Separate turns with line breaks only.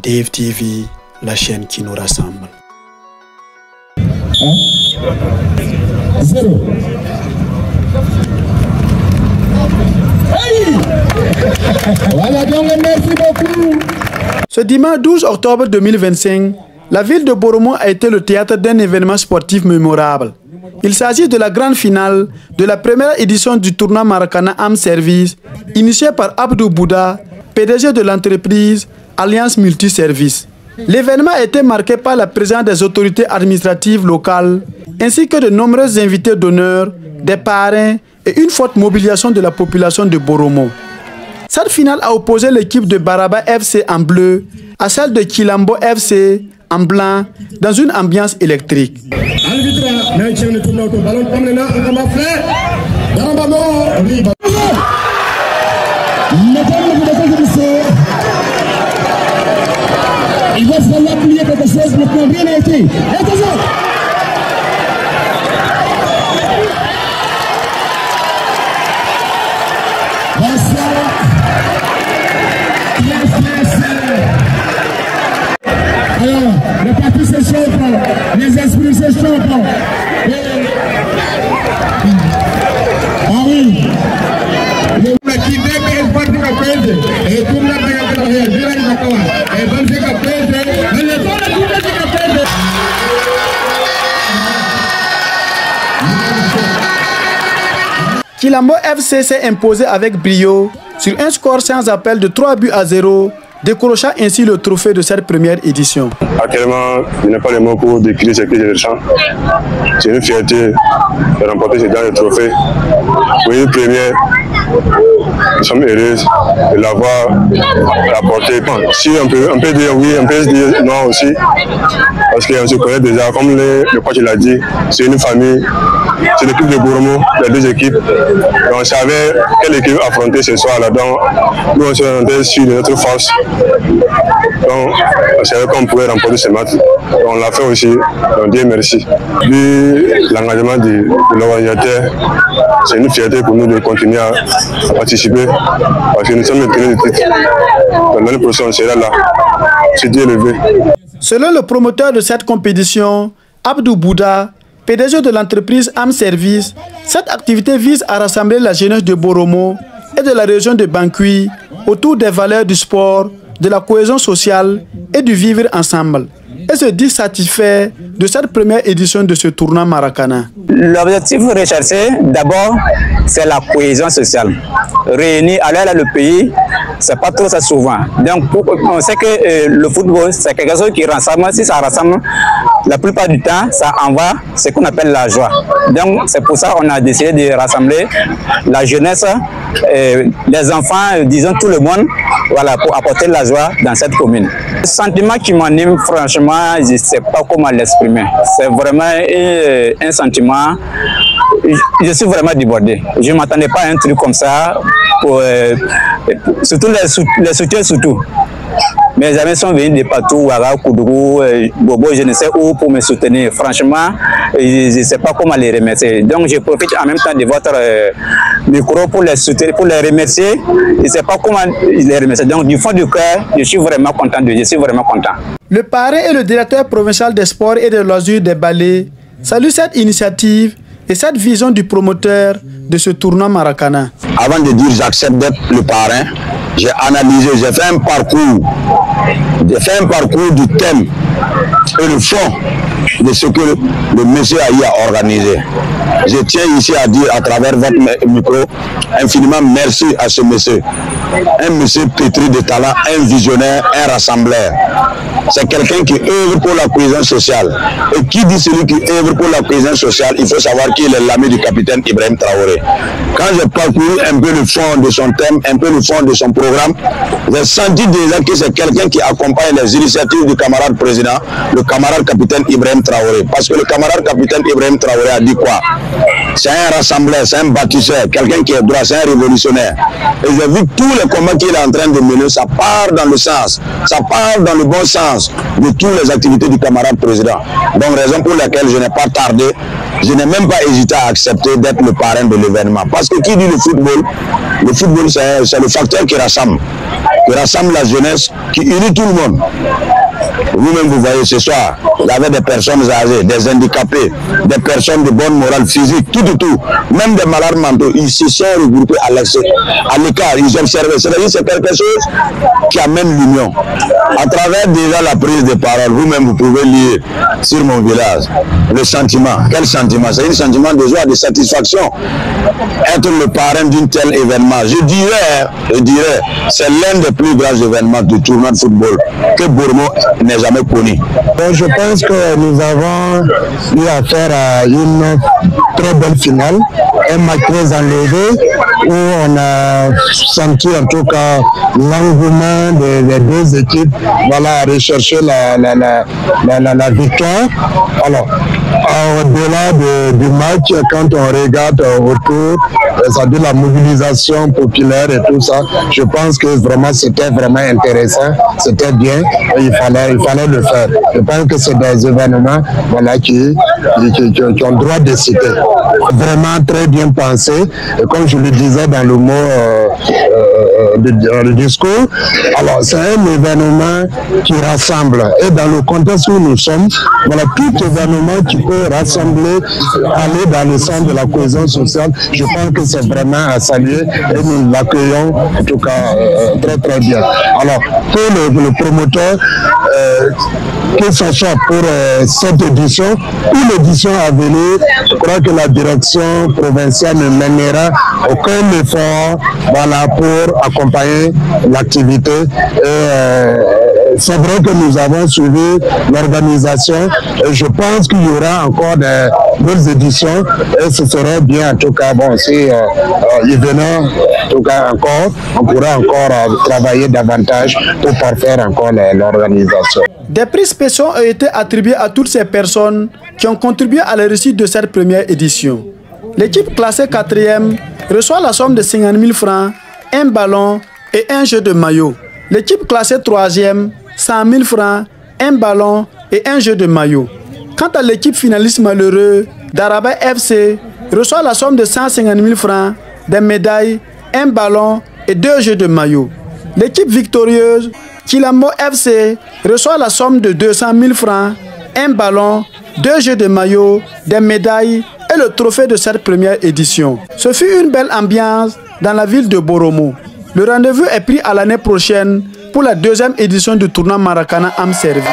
Dave TV, la chaîne qui nous rassemble.
0. Voilà donc, merci beaucoup.
Ce dimanche 12 octobre 2025, la ville de Boromo a été le théâtre d'un événement sportif mémorable. Il s'agit de la grande finale de la première édition du tournoi Maracana Am Service, initié par Abdou Bouda, PDG de l'entreprise Alliance Multiservice. L'événement a été marqué par la présence des autorités administratives locales, ainsi que de nombreux invités d'honneur, des parrains et une forte mobilisation de la population de Boromo. Cette finale a opposé l'équipe de Baraba FC en bleu à celle de Kilambo FC en blanc dans une ambiance électrique.
Il va falloir plier quelque chose, maintenant rien n'a été. Attention! Alors, les partis se chauffent, les esprits se chauffent. Ah oui.
Kilambo FC s'est imposé avec brio sur un score sans appel de 3-0, décrochant ainsi le trophée de cette première édition.
Actuellement, je n'ai pas les mots pour décrire ce que je ressens. C'est une fierté de remporter ce dernier trophée. Pour une première, nous sommes heureux de l'avoir rapporté. Bon, si on peut dire oui, on peut dire non aussi, parce qu'on se connaît déjà, comme le coach l'a dit, c'est une famille, c'est l'équipe de Boromo, les deux équipes. Donc, on savait quelle équipe affronter ce soir-là. Donc, nous, on se rendait sur notre force. Donc, on savait qu'on pouvait remporter ce match. Donc, on l'a fait aussi. Donc, Dieu merci. Vu l'engagement de l'organisateur, c'est une fierté pour nous de continuer à participer parce que nous sommes maintenus du titre. Donc, l'année prochaine, on sera là. C'est Dieu levé.
Selon le promoteur de cette compétition, Abdou Bouda, PDG de l'entreprise Am Service, cette activité vise à rassembler la jeunesse de Boromo et de la région de Bankui autour des valeurs du sport, de la cohésion sociale et du vivre ensemble. Et se dit satisfait de cette première édition de ce tournoi Maracana.
L'objectif recherché, d'abord, c'est la cohésion sociale. Réunir à l'heure le pays, c'est pas trop ça souvent. Donc, on sait que le football, c'est quelque chose qui rassemble. Si ça rassemble, la plupart du temps, ça envoie ce qu'on appelle la joie. Donc, c'est pour ça qu'on a décidé de rassembler la jeunesse, les enfants, disons tout le monde, voilà, pour apporter la joie dans cette commune. Le sentiment qui m'anime, franchement, je ne sais pas comment l'exprimer. C'est vraiment un sentiment. Je suis vraiment débordé. Je ne m'attendais pas à un truc comme ça, surtout les soutiens surtout. Mes amis sont venus de partout, Ouara, Koudougou, Bobo, je ne sais où, pour me soutenir. Franchement, je ne sais pas comment les remercier. Donc, je profite en même temps de votre micro pour les soutenir, pour les remercier. Je ne sais pas comment les remercier. Donc, du fond du cœur, je suis vraiment content.
Le parrain et le directeur provincial des sports et des loisirs des Balais saluent cette initiative et cette vision du promoteur de ce tournoi Maracana.
Avant de dire j'accepte d'être le parrain, j'ai analysé, j'ai fait un parcours du thème et le fond de ce que le monsieur a eu à organiser. Je tiens ici à dire à travers votre micro infiniment merci à ce monsieur. Un monsieur pétri de talent, un visionnaire, un rassembleur. C'est quelqu'un qui œuvre pour la cohésion sociale. Et qui dit celui qui œuvre pour la cohésion sociale, il faut savoir qu'il est l'ami du capitaine Ibrahim Traoré. Quand j'ai parcouru un peu le fond de son thème, un peu le fond de son programme, j'ai senti déjà que c'est quelqu'un qui accompagne les initiatives du camarade président, le camarade capitaine Ibrahim Traoré. Parce que le camarade capitaine Ibrahim Traoré a dit quoi? C'est un rassembleur, c'est un bâtisseur, quelqu'un qui est droit, c'est un révolutionnaire. Et j'ai vu tous les combats qu'il est en train de mener, ça part dans le sens, ça part dans le bon sens de toutes les activités du camarade président. Donc raison pour laquelle je n'ai pas tardé je n'ai même pas hésité à accepter d'être le parrain de l'événement. Parce que qui dit le football c'est le facteur qui rassemble la jeunesse, qui unit tout le monde. Vous-même, vous voyez ce soir, il y avait des personnes âgées, des handicapés, des personnes de bonne morale physique, tout. Même des malades mentaux, ils se sont regroupés à l'écart, ils observaient. C'est-à-dire c'est quelque chose qui amène l'union. À travers déjà la prise de parole, vous-même, vous pouvez lire sur mon village le sentiment. Quel sentiment? C'est un sentiment de joie, de satisfaction. Être le parrain d'un tel événement, je dirais, c'est l'un des plus grands événements du tournoi de football que Boromo n'est jamais connu.
Donc je pense que nous avons eu affaire à une très belle finale, un match très enlevé où on a senti en tout cas l'engouement des deux équipes, voilà, à rechercher la victoire. Alors, au-delà du match, quand on regarde autour, c'est-à-dire la mobilisation populaire et tout ça, je pense que vraiment c'était vraiment intéressant, c'était bien, et il fallait le faire. Je pense que c'est des événements, voilà, qui ont droit de citer. Vraiment très bien pensé, et comme je le disais dans le mot le discours, alors c'est un événement qui rassemble, et dans le contexte où nous sommes, voilà, tout événement qui peut rassembler, aller dans le sens de la cohésion sociale, je pense que c'est vraiment à saluer, et nous l'accueillons en tout cas très bien. Alors pour le promoteur, que ce soit pour cette édition ou l'édition à venir, je crois que la direction provinciale ne mènera aucun effort, voilà, pour accompagner l'activité. C'est vrai que nous avons suivi l'organisation et je pense qu'il y aura encore d'autres éditions et ce serait bien en tout cas, bon, si il venait en tout cas encore, on pourra encore travailler davantage pour parfaire encore l'organisation.
Des prix spéciaux ont été attribués à toutes ces personnes qui ont contribué à la réussite de cette première édition. L'équipe classée 4e reçoit la somme de 50 000 francs, un ballon et un jeu de maillot. L'équipe classée 3e, 100 000 francs, un ballon et un jeu de maillot. Quant à l'équipe finaliste malheureux, Daraba FC reçoit la somme de 150 000 francs, des médailles, un ballon et 2 jeux de maillot. L'équipe victorieuse, Kilamo FC, reçoit la somme de 200 000 francs, un ballon, 2 jeux de maillot, des médailles et le trophée de cette première édition. Ce fut une belle ambiance dans la ville de Boromo. Le rendez-vous est pris à l'année prochaine pour la 2e édition du tournoi Maracana Am Service.